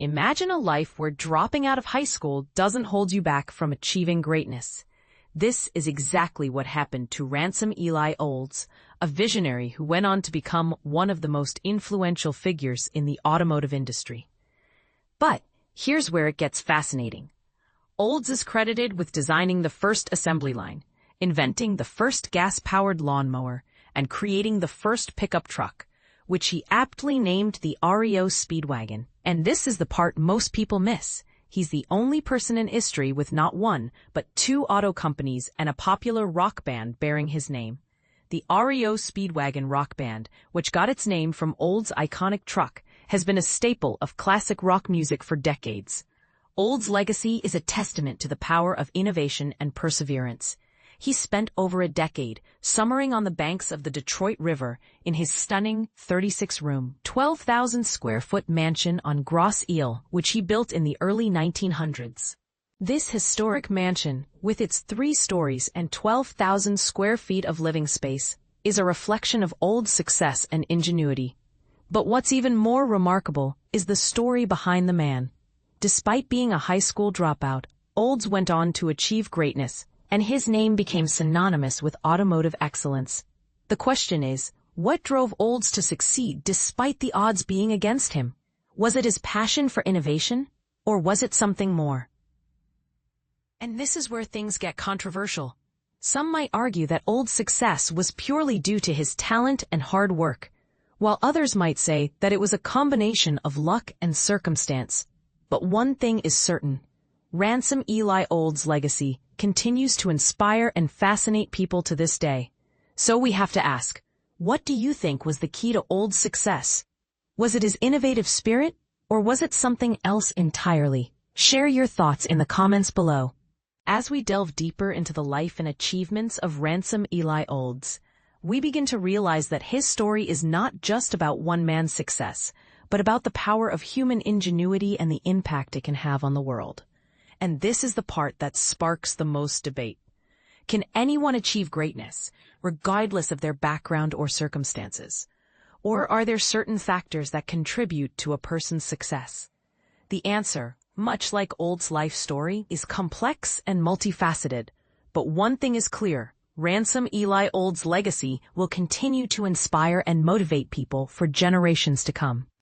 Imagine a life where dropping out of high school doesn't hold you back from achieving greatness. This is exactly what happened to Ransom Eli Olds, a visionary who went on to become one of the most influential figures in the automotive industry. But here's where it gets fascinating. Olds is credited with designing the first assembly line, inventing the first gas-powered lawnmower, and creating the first pickup truck, which he aptly named the REO Speedwagon. And this is the part most people miss. He's the only person in history with not one, but two auto companies and a popular rock band bearing his name. The REO Speedwagon rock band, which got its name from Olds' iconic truck, has been a staple of classic rock music for decades. Olds' legacy is a testament to the power of innovation and perseverance. He spent over a decade summering on the banks of the Detroit River in his stunning 36-room, 12,000-square-foot mansion on Grosse Ile, which he built in the early 1900s. This historic mansion, with its 3 stories and 12,000 square feet of living space, is a reflection of Olds' success and ingenuity. But what's even more remarkable is the story behind the man. Despite being a high school dropout, Olds went on to achieve greatness, and his name became synonymous with automotive excellence. The question is, what drove Olds to succeed despite the odds being against him? Was it his passion for innovation, or was it something more? And this is where things get controversial. Some might argue that Olds' success was purely due to his talent and hard work, while others might say that it was a combination of luck and circumstance. But one thing is certain. Ransom Eli Olds' legacy continues to inspire and fascinate people to this day. So we have to ask, what do you think was the key to Olds' success? Was it his innovative spirit, or was it something else entirely? Share your thoughts in the comments below. As we delve deeper into the life and achievements of Ransom Eli Olds, we begin to realize that his story is not just about one man's success, but about the power of human ingenuity and the impact it can have on the world. And this is the part that sparks the most debate. Can anyone achieve greatness, regardless of their background or circumstances? Or are there certain factors that contribute to a person's success? The answer, much like Olds' life story, is complex and multifaceted. But one thing is clear, Ransom Eli Olds' legacy will continue to inspire and motivate people for generations to come.